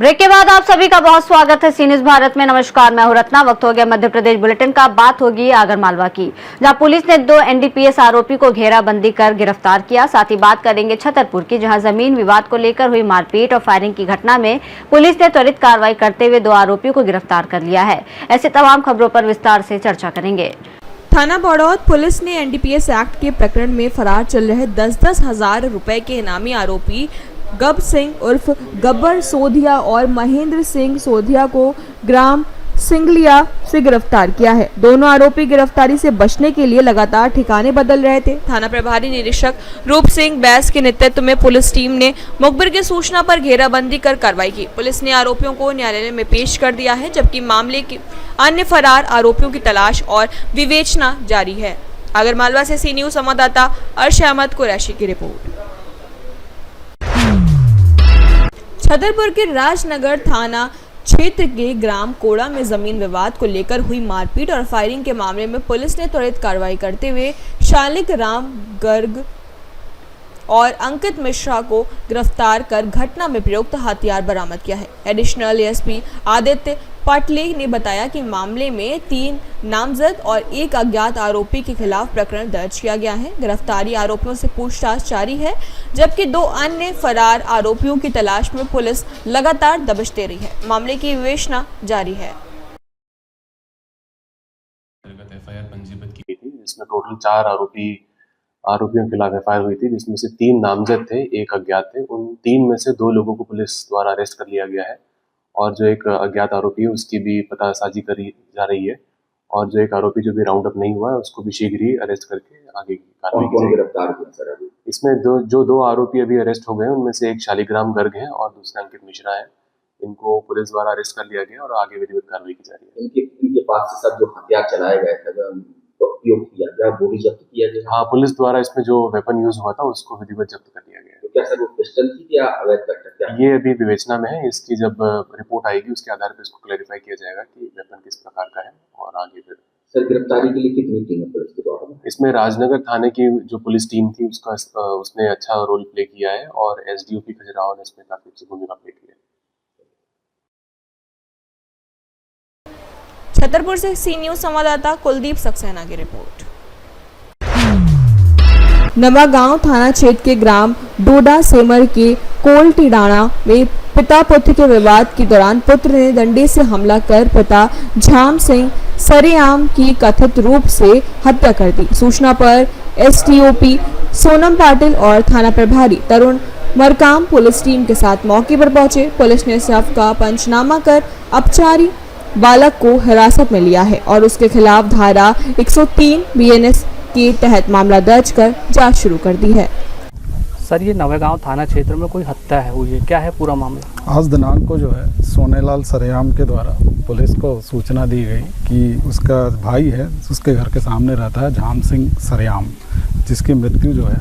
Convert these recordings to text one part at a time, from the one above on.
Break के बाद आप सभी का बहुत स्वागत है सी न्यूज भारत में। नमस्कार, मैं हूं रत्ना। वक्त हो गया मध्य प्रदेश बुलेटिन का। बात होगी आगरमालवा की, जहां पुलिस ने 2 एनडीपीएस आरोपी को घेराबंदी कर गिरफ्तार किया। साथ ही बात करेंगे छतरपुर की, जहां जमीन विवाद को लेकर हुई मारपीट और फायरिंग की घटना में पुलिस ने त्वरित कार्रवाई करते हुए 2 आरोपियों को गिरफ्तार कर लिया है। ऐसे तमाम खबरों पर विस्तार से चर्चा करेंगे। थाना बड़ौद पुलिस ने एनडीपीएस एक्ट के प्रकरण में फरार चल रहे 10-10 हजार रुपए के इनामी आरोपी गब सिंह उर्फ गब्बर सोधिया और महेंद्र सिंह सोधिया को ग्राम सिंगलिया से गिरफ्तार किया है। दोनों आरोपी गिरफ्तारी से बचने के लिए लगातार ठिकाने बदल रहे थे। थाना प्रभारी निरीक्षक रूप सिंह बैस के नेतृत्व में पुलिस टीम ने मुखबिर की सूचना पर घेराबंदी कर कार्रवाई की। पुलिस ने आरोपियों को न्यायालय में पेश कर दिया है, जबकि मामले के अन्य फरार आरोपियों की तलाश और विवेचना जारी है। आगरमालवा से सी न्यूज संवाददाता अर्श अहमद कुरैशी की रिपोर्ट। छतरपुर के राजनगर थाना क्षेत्र के ग्राम कोड़ा में जमीन विवाद को लेकर हुई मारपीट और फायरिंग के मामले में पुलिस ने त्वरित कार्रवाई करते हुए शालिक राम गर्ग और अंकित मिश्रा को गिरफ्तार कर घटना में प्रयुक्त हथियार बरामद किया है। एडिशनल एसपी आदित्य पाटले ने बताया कि मामले में 3 नामजद और 1 अज्ञात आरोपी के खिलाफ प्रकरण दर्ज किया गया है। गिरफ्तारी आरोपियों से पूछताछ जारी है, जबकि 2 अन्य फरार आरोपियों की तलाश में पुलिस लगातार दबिश दे रही है। मामले की विवेचना जारी है। एफआईआर पंजीबद्ध की गई थी, जिसमें टोटल 4 आरोपियों के खिलाफ एफआईआर हुई थी, जिसमें से 3 नामजद थे, 1 अज्ञात थे। उन 3 में से 2 लोगों को पुलिस द्वारा अरेस्ट कर लिया गया है और जो एक अज्ञात आरोपी है उसकी भी पतासाजी करी जा रही है, और जो एक आरोपी जो भी राउंड अप नहीं हुआ है उसको भी शीघ्र ही अरेस्ट करके आगे की कार्रवाई की जाएगी। गिरफ्तार किया सर अभी? इसमें जो 2 आरोपी अभी अरेस्ट हो गए हैं, उनमें से एक शालिग्राम गर्ग है और दूसरा अंकित मिश्रा है। इनको पुलिस द्वारा अरेस्ट कर लिया गया और आगे विधिवत कार्रवाई की जा रही है। इनके पास से सर जो हथियार चलाए गए थे, उपयोग किया गया, वो भी जब्त किया गया। हाँ, पुलिस द्वारा इसमें जो वेपन यूज हुआ था उसको विधिवत जब्त कर लिया गया है। तो क्या सर वो पिस्टल थी या अवैध कट्टर क्या? ये अभी विवेचना में है। इसकी जब रिपोर्ट आएगी उसके आधार पर इसको क्लैरिफाई किया जाएगा कि वेपन किस प्रकार का है और आगे फिर। सर गिरफ्तारी के लिए कितनी टीम है पुलिस के द्वारा? इसमें राजनगर थाने की जो पुलिस टीम थी उसने अच्छा रोल प्ले किया है और एसडीओपी खजुराहो ने इसमें काफी अच्छी भूमिका प्ले की है। छतरपुर से सी न्यूज संवाददाता कुलदीप सक्सेना की रिपोर्ट। नवागांव थाना क्षेत्र के ग्राम डोडा सेमर के कोलटीडाना में पिता पुत्र के विवाद के दौरान पुत्र ने डंडे से हमला कर पिता झाम सिंह सरेआम की कथित रूप से हत्या कर दी। सूचना पर एसटीओपी सोनम पाटिल और थाना प्रभारी तरुण मरकाम पुलिस टीम के साथ मौके पर पहुंचे। पुलिस ने शव का पंचनामा कर अपचारी बालक को हिरासत में लिया है और उसके खिलाफ धारा 103 बीएनएस के तहत मामला दर्ज कर जांच शुरू कर दी है। सर, ये नवेगांव थाना क्षेत्र में कोई हत्या है हुई है, क्या है पूरा मामला? आज दिनांक को जो है सोनेलाल सरेआम के द्वारा पुलिस को सूचना दी गई कि उसका भाई है, उसके घर के सामने रहता है झाम सिंह सरेआम, जिसकी मृत्यु जो है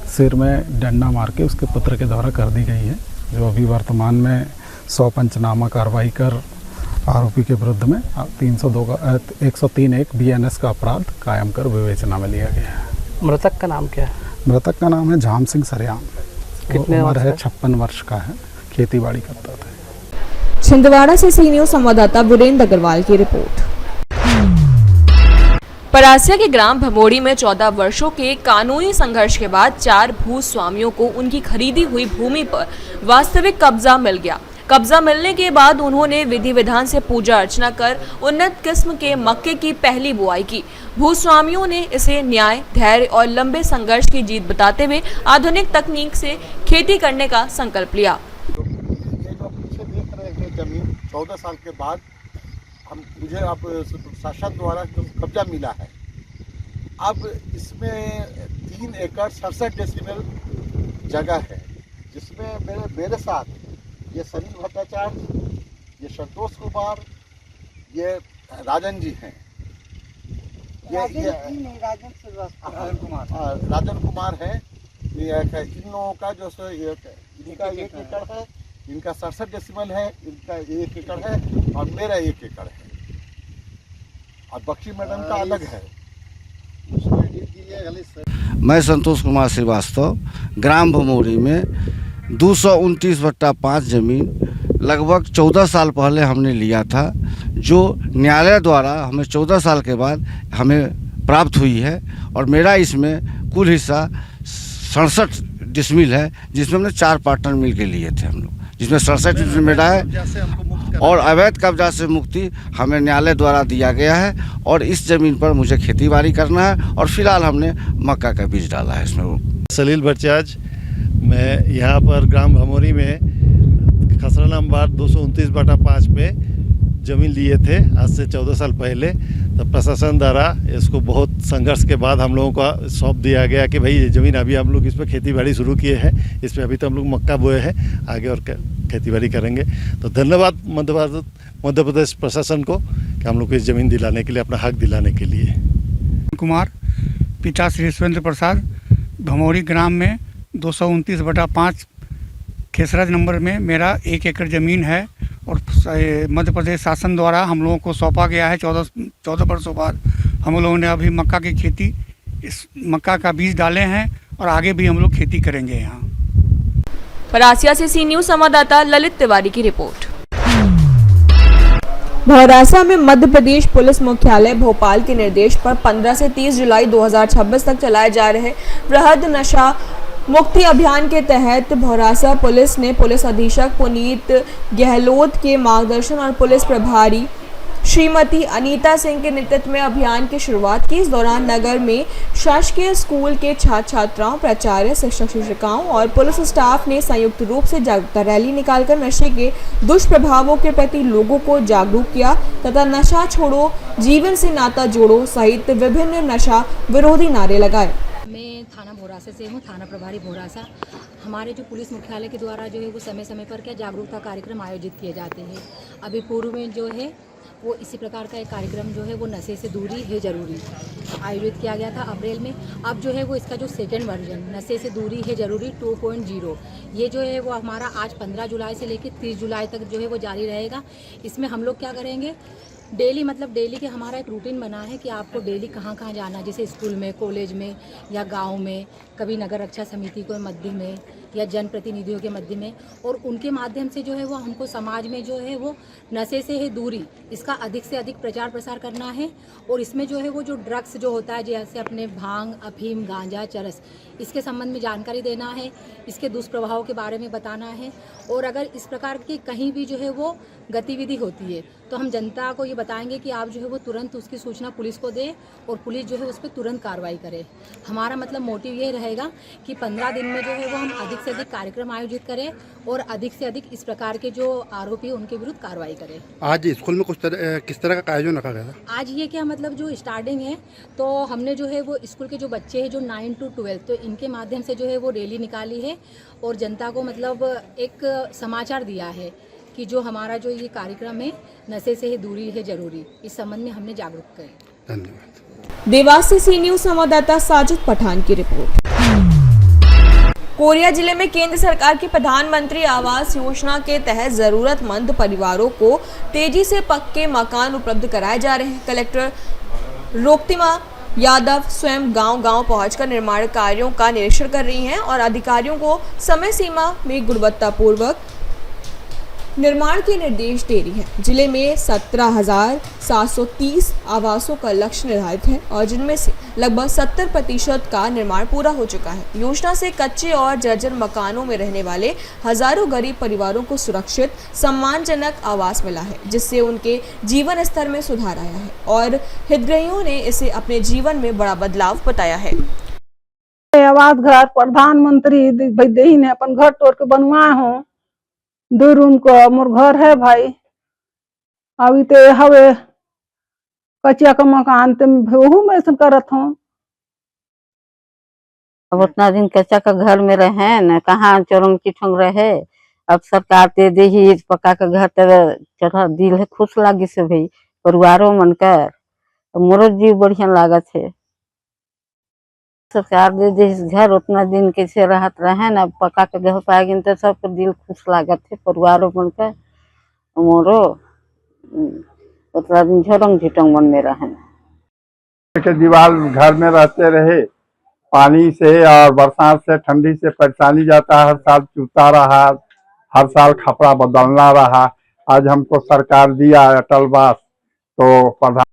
सिर में डंडा मार के उसके पुत्र के द्वारा कर दी गई है, जो अभी वर्तमान में 100 पंचनामा कार्रवाई कर आरोपी के विरुद्ध में 103(1) बीएनएस का अपराध कायम कर विवेचना में लिया गया है। मृतक का नाम क्या है? मृतक का नाम है झाम सिंह सरेआम। कितने उम्र है? 56 वर्ष का है। खेतीबाड़ी करता था। छिंदवाड़ा से सी न्यूज संवाददाता वीरेंद्र अग्रवाल की रिपोर्ट। परासिया के ग्राम भमोड़ी में 14 वर्षों के कानूनी संघर्ष के बाद 4 भूस्वामियों को उनकी खरीदी हुई भूमि पर वास्तविक कब्जा मिल गया। कब्जा मिलने के बाद उन्होंने विधि विधान से पूजा अर्चना कर उन्नत किस्म के मक्के की पहली बुआई की। भूस्वामियों ने इसे न्याय, धैर्य और लंबे संघर्ष की जीत बताते हुए आधुनिक तकनीक से खेती करने का संकल्प लिया। ये जो पीछे देख रहे हैं जमीन 14 साल के बाद मुझे अब शासन द्वारा जो कब्जा मिला है, अब इसमें 3 एकड़ 67 डेसिमल जगह है, जिसमें मेरे साथ ये सनी भट्टाचार्य, ये संतोष कुमार, ये राजन जी हैं। राजन कुमार है। इन लोगों का जो इनका 1 एकड़ है, इनका 67 डेसिमल है, इनका 1 एकड़ है और मेरा 1 एकड़ है, और बख्शी मैडम का अलग है। मैं संतोष कुमार श्रीवास्तव ग्राम भमोरी में 229/5 जमीन लगभग 14 साल पहले हमने लिया था, जो न्यायालय द्वारा हमें 14 साल के बाद हमें प्राप्त हुई है। और मेरा इसमें कुल हिस्सा 67 डिसमिल है, जिसमें हमने 4 पार्टनर मिल के लिए थे हम लोग, जिसमें 67 डिसमिल मेरा है। और अवैध कब्जा से मुक्ति हमें न्यायालय द्वारा दिया गया है। और इस ज़मीन पर मुझे खेती बाड़ी करना है। और फिलहाल हमने मक्का का बीज डाला है इसमें। सलील भट्टाचार्य, मैं यहाँ पर ग्राम भमोरी में खसरा नंबर 229/5 पे ज़मीन लिए थे आज से 14 साल पहले। तब प्रशासन द्वारा इसको बहुत संघर्ष के बाद हम लोगों को सौंप दिया गया कि भाई ये ज़मीन अभी हम लोग इस पर खेती बाड़ी शुरू किए हैं, इस पर अभी तो हम लोग मक्का बोए हैं, आगे और खेती बाड़ी करेंगे। तो धन्यवाद मध्य प्रदेश प्रशासन को कि हम लोग को इस ज़मीन दिलाने के लिए, अपना हक दिलाने के लिए। कुमार, पिता श्री ईश्वरेंद्र प्रसाद, भमोरी ग्राम में 229/5 खेसरा नंबर में मेरा 1 एकड़ ज़मीन है। और मध्य प्रदेश शासन द्वारा हम लोगों को सौंपा गया है। 14 वर्षों बाद हम लोगों ने अभी मक्का की खेती, इस मक्का का बीज डाले हैं और आगे भी हम लोग खेती करेंगे यहाँ। परासिया से सी न्यूज़ संवाददाता ललित तिवारी की रिपोर्ट। भौरासा में मध्य प्रदेश पुलिस मुख्यालय भोपाल के निर्देश पर 15 से 30 जुलाई 2026 तक चलाए जा रहे वृहद नशा मुक्ति अभियान के तहत भौरासा पुलिस ने पुलिस अधीक्षक पुनीत गहलोत के मार्गदर्शन और पुलिस प्रभारी श्रीमती अनीता सिंह के नेतृत्व में अभियान की शुरुआत की। इस दौरान नगर में शासकीय स्कूल के छात्र छात्राओं, प्राचार्य, शिक्षक शिक्षिकाओं और पुलिस स्टाफ ने संयुक्त रूप से जागरूकता रैली निकालकर नशे के दुष्प्रभावों के प्रति लोगों को जागरूक किया तथा नशा छोड़ो, जीवन से नाता जोड़ो सहित विभिन्न नशा विरोधी नारे लगाए। मैं थाना भौरासा से हूँ, थाना प्रभारी भौरासा। हमारे जो पुलिस मुख्यालय के द्वारा जो है वो समय समय पर क्या जागरूकता कार्यक्रम आयोजित किए जाते हैं। अभी पूर्व में जो है वो इसी प्रकार का एक कार्यक्रम जो है वो नशे से दूरी है ज़रूरी आयोजित किया गया था अप्रैल में। अब जो है वो इसका जो सेकेंड वर्जन नशे से दूरी है ज़रूरी 2.0 ये जो है वो हमारा आज 15 जुलाई से लेकर 30 जुलाई तक जो है वो जारी रहेगा। इसमें हम लोग क्या करेंगे, डेली मतलब डेली के हमारा एक रूटीन बना है कि आपको डेली कहाँ कहाँ जाना है, जैसे स्कूल में, कॉलेज में या गांव में, कभी नगर रक्षा समिति के मध्य में या जनप्रतिनिधियों के मध्य में, और उनके माध्यम से जो है वो हमको समाज में जो है वो नशे से है दूरी, इसका अधिक से अधिक प्रचार प्रसार करना है। और इसमें जो है वो जो ड्रग्स जो होता है, जैसे अपने भांग, अफीम, गांजा, चरस, इसके संबंध में जानकारी देना है, इसके दुष्प्रभावों के बारे में बताना है। और अगर इस प्रकार की कहीं भी जो है वो गतिविधि होती है तो हम जनता को ये बताएंगे कि आप जो है वो तुरंत उसकी सूचना पुलिस को दें और पुलिस जो है उस पर तुरंत कार्रवाई करे। हमारा मतलब मोटिव ये रहेगा कि 15 दिन में जो है वो हम अधिक से अधिक कार्यक्रम आयोजित करें और अधिक से अधिक इस प्रकार के जो आरोपी हैं उनके विरुद्ध कार्रवाई करें। आज स्कूल में किस तरह का आयोजन रखा गया था? आज ये क्या मतलब जो स्टार्टिंग है तो हमने जो है वो स्कूल के जो बच्चे हैं जो 9 to 12 तो इनके माध्यम से जो है वो रैली निकाली है और जनता को मतलब एक समाचार दिया है कि जो हमारा जो ये कार्यक्रम है नशे से ही दूरी है ज़रूरी, इस संबंध में हमने जागरूक करें। धन्यवाद। देवास से सी न्यूज़ संवाददाता साजिद पठान की रिपोर्ट। कोरिया जिले में केंद्र सरकार की प्रधानमंत्री आवास योजना के तहत जरूरतमंद परिवारों को तेजी से पक्के मकान उपलब्ध कराए जा रहे हैं। कलेक्टर रोक्तिमा यादव स्वयं गांव-गांव पहुंचकर निर्माण कार्यों का निरीक्षण कर रही हैं और अधिकारियों को समय सीमा में गुणवत्तापूर्वक निर्माण के निर्देश दे रही है। जिले में 17,730 आवासों का लक्ष्य निर्धारित है और जिनमें से लगभग 70% का निर्माण पूरा हो चुका है। योजना से कच्चे और जर्जर मकानों में रहने वाले हजारों गरीब परिवारों को सुरक्षित, सम्मानजनक आवास मिला है, जिससे उनके जीवन स्तर में सुधार आया है और हितग्राहियों ने इसे अपने जीवन में बड़ा बदलाव बताया है। आवास घर प्रधानमंत्री दही ने अपन घर तोड़ के बनवाए हो 2 रूम को मोर घर है भाई। अभी तो हवे कचिया का मकान तो वहू में सब करत हूँ। अब उतना दिन कच्चा का घर में रहे न, कहाँ चौरंग चिठंग रहे। अब सरकार दे दे ही पक्का का घर चढ़ा दिल है, खुश लागी से भाई परिवारों मन कर तो मोरो जीव बढ़िया लागत है। सरकार दे दे घर उतना दिन कैसे रहत रहे न, पक्का के घर पाएगी तो सबके दिल खुश लागत है परिवारों बनकर। मोरो उतना दिन झोरंग झिटंग मन में रहे के दीवार घर में रहते रहे, पानी से और बरसात से ठंडी से परेशानी जाता है, हर साल चूता रहा, हर साल खपड़ा बदलना रहा। आज हमको सरकार दिया अटल वास, तो प्रधान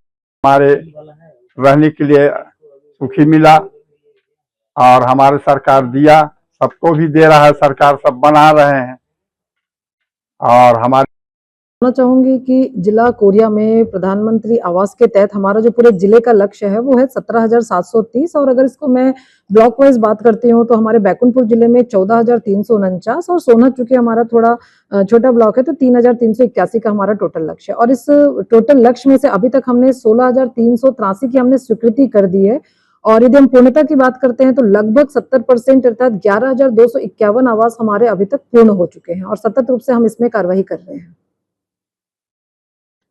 हमारे रहने के लिए सुखी मिला, और हमारे सरकार दिया, सबको भी दे रहा है सरकार, सब बना रहे हैं। और हमारे कहना चाहूंगी कि जिला कोरिया में प्रधानमंत्री आवास के तहत हमारा जो पूरे जिले का लक्ष्य है वो है 17,730, और अगर इसको मैं ब्लॉक वाइज बात करती हूँ तो हमारे बैकुंठपुर जिले में 14,349, और सोना चूंकि हमारा थोड़ा छोटा ब्लॉक है तो 3,381 का हमारा टोटल लक्ष्य है। और इस टोटल लक्ष्य में से अभी तक हमने 16,383 की हमने स्वीकृति कर दी है। और यदि हम पूर्णता की बात करते हैं तो लगभग 70% अर्थात 11,251 आवास हमारे अभी तक पूर्ण हो चुके हैं, और सतत रूप से हम इसमें कार्रवाई कर रहे हैं।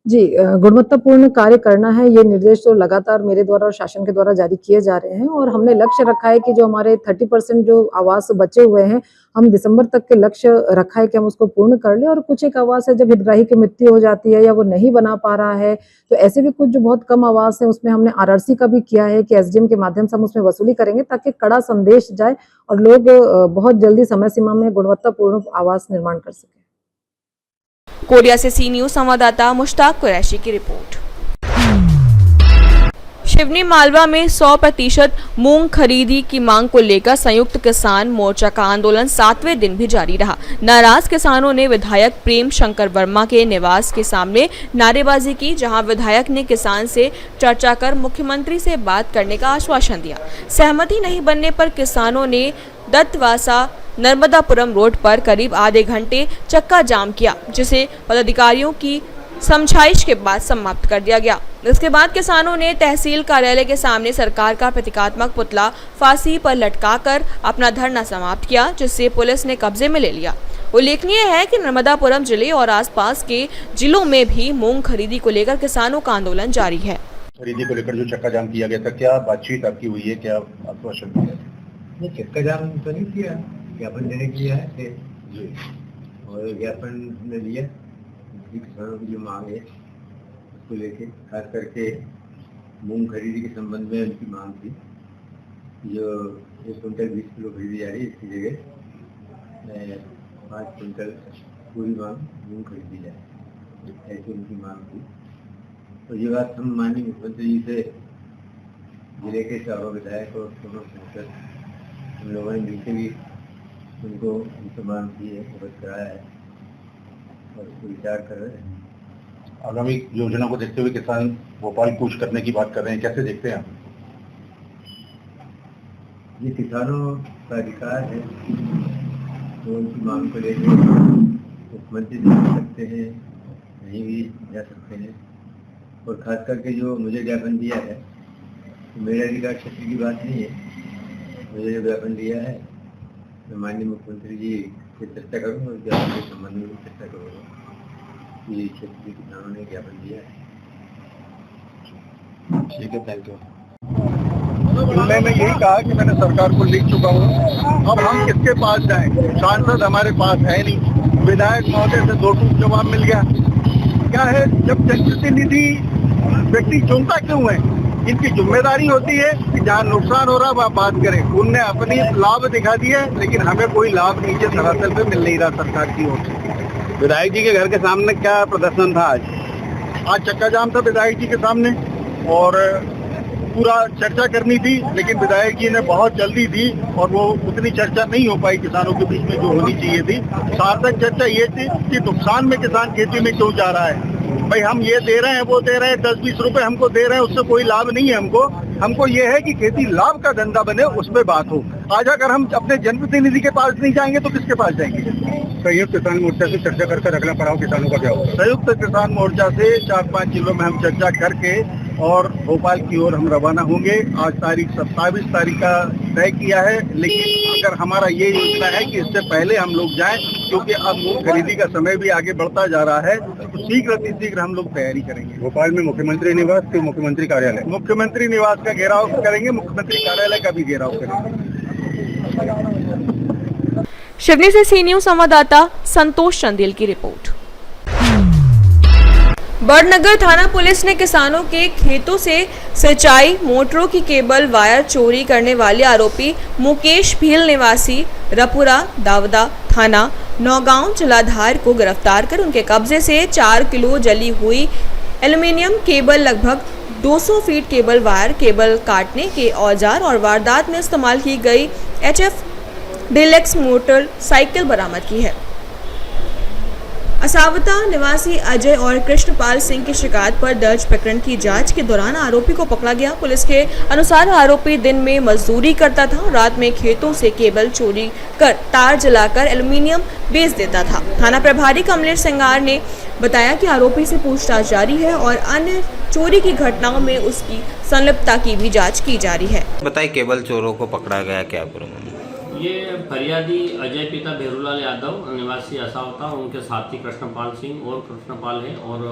जी, गुणवत्तापूर्ण कार्य करना है, ये निर्देश तो लगातार मेरे द्वारा और शासन के द्वारा जारी किए जा रहे हैं, और हमने लक्ष्य रखा है कि जो हमारे 30% जो आवास बचे हुए हैं, हम दिसंबर तक के लक्ष्य रखा है कि हम उसको पूर्ण कर लें। और कुछ एक आवास है जब हितग्राही की मृत्यु हो जाती है या वो नहीं बना पा रहा है, तो ऐसे भी कुछ जो बहुत कम आवास है उसमें हमने RRC का भी किया है कि SDM के माध्यम से हम उसमें वसूली करेंगे, ताकि कड़ा संदेश जाए और लोग बहुत जल्दी समय सीमा में गुणवत्तापूर्ण आवास निर्माण कर सकें। कोरिया से सी न्यूज संवाददाता मुश्ताक कुरैशी की रिपोर्ट। शिवनी मालवा में 100% मूंग खरीदी की मांग को लेकर संयुक्त किसान मोर्चा का आंदोलन 7वें दिन भी जारी रहा। नाराज किसानों ने विधायक प्रेम शंकर वर्मा के निवास के सामने नारेबाजी की, जहां विधायक ने किसान से चर्चा कर मुख्यमंत्री से बात करने का आश्वासन दिया। सहमति नहीं बनने पर किसानों ने दत्तवासा नर्मदापुरम रोड पर करीब आधे घंटे चक्का जाम किया, जिसे पदाधिकारियों की समझाइश के बाद समाप्त कर दिया गया। इसके बाद किसानों ने तहसील कार्यालय के सामने सरकार का प्रतीकात्मक पुतला फांसी पर लटकाकर अपना धरना समाप्त किया, जिससे पुलिस ने कब्जे में ले लिया। उल्लेखनीय है कि नर्मदापुरम जिले और आसपास के जिलों में भी मूंग खरीदी को लेकर किसानों का आंदोलन जारी है। खरीदी को लेकर जो चक्का जाम किया गया था, क्या बातचीत आपकी हुई है, क्या आश्वासन दिया? नहीं, चक्का जाम तो नहीं किया, ज्ञापन देने किया है जी, और ज्ञापन हमने लिया। किसानों की जो मांग है उसको लेके, खास करके मूंग खरीदी के संबंध में उनकी मांग थी, जो 1 कुंटल 20 किलो खरीदी जा रही है, इसकी जगह 5 कुंटल पूरी मांग मूंग खरीदी जाए, ऐसी उनकी मांग थी। तो ये बात हम माननीय मुख्यमंत्री जी से, जिले के चारों विधायक और दोनों सांसद, हम लोगों ने मिलकर भी उनको उनसे मांग की है, अवगत कराया है और उसको विचार कर रहे हैं। आगामी योजना को देखते हुए किसान भोपाल कूच करने की बात कर रहे हैं, कैसे देखते हैं आप? ये किसानों का अधिकार है, तो उनकी मांग को लेकर मुख्यमंत्री जी जा सकते हैं, नहीं भी जा सकते हैं। और खास करके जो मुझे ज्ञापन दिया है, तो मेरे अधिकार क्षेत्र की बात नहीं है। मुझे जो ज्ञापन दिया है, मैं माननीय मुख्यमंत्री जी से चर्चा करूँगा और ज्ञापन के संबंध में चर्चा करूँगा। ये क्षेत्र के किसानों ने ज्ञापन दिया है। ठीक है, थैंक यू। मैंने यही कहा कि मैंने सरकार को लिख चुका हूँ, अब हम किसके पास जाएं? सांसद हमारे पास है नहीं, विधायक महोदय से 2 टूक जवाब मिल गया। क्या है, जब जनप्रतिनिधि व्यक्ति चुनता क्यों है? इनकी जिम्मेदारी होती है कि जहाँ नुकसान हो रहा है वहाँ बात करें। उनने अपनी लाभ दिखा दिया, लेकिन हमें कोई लाभ नीचे धरातल पे मिल नहीं रहा सरकार की ओर से। विधायक जी के घर के सामने क्या प्रदर्शन था आज? आज चक्का जाम था विधायक जी के सामने, और पूरा चर्चा करनी थी, लेकिन विधायक जी ने बहुत जल्दी दी और वो उतनी चर्चा नहीं हो पाई किसानों के बीच में जो होनी चाहिए थी। सार्थक चर्चा ये थी कि नुकसान में किसान खेती में क्यों जा रहा है। भाई हम ये दे रहे हैं, वो दे रहे हैं, 10-20 रुपए हमको दे रहे हैं, उससे कोई लाभ नहीं है हमको ये है कि खेती लाभ का धंधा बने, उसमें बात हो। आज अगर हम अपने जनप्रतिनिधि के पास नहीं जाएंगे तो किसके पास जाएंगे? संयुक्त किसान मोर्चा से चर्चा करके रखना पड़ा, किसानों का क्या होगा? संयुक्त किसान मोर्चा से 4-5 जिलों में हम चर्चा करके और भोपाल की ओर हम रवाना होंगे। आज तारीख 27 तारीख का तय किया है, लेकिन अगर हमारा ये योजना है कि इससे पहले हम लोग जाएं, क्योंकि अब मूंग खरीदी का समय भी आगे बढ़ता जा रहा है, तो शीघ्र हम लोग तैयारी करेंगे। भोपाल में मुख्यमंत्री निवास के मुख्यमंत्री कार्यालय, मुख्यमंत्री निवास का घेराव करेंगे, मुख्यमंत्री कार्यालय का भी घेराव करेंगे। शिवनी से सी न्यूज संवाददाता संतोष चंदेल की रिपोर्ट। बड़नगर थाना पुलिस ने किसानों के खेतों से सिंचाई मोटरों की केबल वायर चोरी करने वाले आरोपी मुकेश भील निवासी रपुरा दावदा थाना नौगांव जलाधार को गिरफ्तार कर उनके कब्जे से 4 किलो जली हुई एल्युमिनियम केबल, लगभग 200 फीट केबल वायर, केबल काटने के औजार और वारदात में इस्तेमाल की गई HF डीलक्स मोटर साइकिल बरामद की है। असावता निवासी अजय और कृष्णपाल सिंह की शिकायत पर दर्ज प्रकरण की जांच के दौरान आरोपी को पकड़ा गया। पुलिस के अनुसार आरोपी दिन में मजदूरी करता था और रात में खेतों से केबल चोरी कर तार जलाकर एल्युमिनियम बेच देता था। थाना प्रभारी कमलेश सिंगार ने बताया कि आरोपी से पूछताछ जारी है और अन्य चोरी की घटनाओं में उसकी संलिप्तता की भी जाँच की जा रही है। बताइए, केबल चोरों को पकड़ा गया क्या पूरा? ये फरियादी अजय पिता भेरूलाल यादव निवासी असावता, उनके साथी कृष्णपाल सिंह और कृष्णपाल है और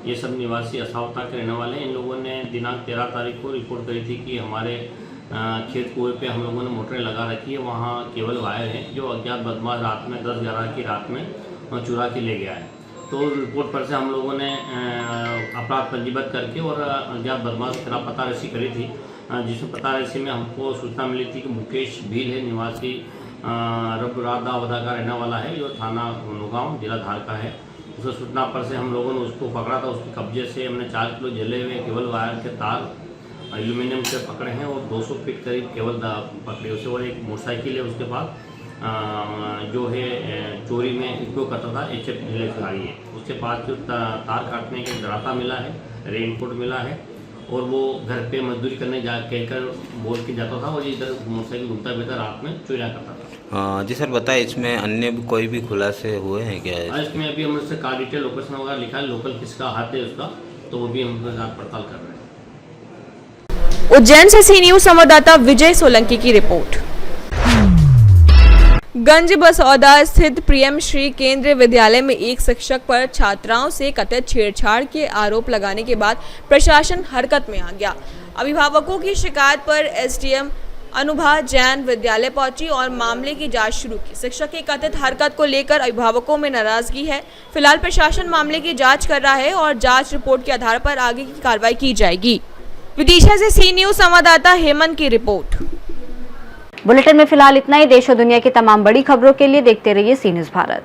ये सब निवासी असावता के रहने वाले हैं। इन लोगों ने दिनांक 13 तारीख को रिपोर्ट करी थी कि हमारे खेत कुएं पे हम लोगों ने मोटरें लगा रखी है, वहाँ केबल वायर है जो अज्ञात बदमाश रात में 10-11 की रात में चुरा के ले गया है। तो रिपोर्ट पर से हम लोगों ने अपराध पंजीबद्ध करके और अज्ञात बदमाश के खिलाफ पता रसी करी थी, जिसमें पता रसी में हमको सूचना मिली थी कि मुकेश भील है, निवासी रबरादा का रहने वाला है, जो थाना नौगांव जिला धार का है। उस सूचना पर से हम लोगों ने उसको पकड़ा था। उसके कब्जे से हमने 4 किलो जले हुए केबल वायर के तार एल्यूमिनियम के पकड़े हैं और 200 फीट करीब केबल पकड़े उसे, और एक मोटरसाइकिल है उसके पास जो है चोरी में उपयोग करता था, HF डीलक्स गाड़ी है। उसके पास जो तार काटने के दराता मिला है, रेनकोट मिला है और वो घर पे मजदूरी करने जा कहकर बोल के जाता था और इधर मोटरसाइकिल घूमता फिरता रात में चोरियाँ करता था। जी सर, बताइए इसमें अन्य भी कोई भी खुलासे हुए हैं क्या? इसमें अभी हम उससे कार डिटेल लोकेशन वगैरह लिखा है, लोकल किसका हाथ है उसका, तो वो भी हम जांच पड़ताल कर रहे हैं। उज्जैन से सी न्यूज संवाददाता विजय सोलंकी की रिपोर्ट। गंज बसौदा स्थित प्रियम श्री केंद्रीय विद्यालय में एक शिक्षक पर छात्राओं से कथित छेड़छाड़ के आरोप लगाने के बाद प्रशासन हरकत में आ गया। अभिभावकों की शिकायत पर SDM अनुभा जैन विद्यालय पहुंची और मामले की जांच शुरू की। शिक्षक की कथित हरकत को लेकर अभिभावकों में नाराजगी है। फिलहाल प्रशासन मामले की जाँच कर रहा है और जाँच रिपोर्ट के आधार पर आगे की कार्रवाई की जाएगी। विदिशा से सी न्यूज संवाददाता हेमंत की रिपोर्ट। बुलेटिन में फिलहाल इतना ही। देश और दुनिया की तमाम बड़ी खबरों के लिए देखते रहिए सी न्यूज़ भारत।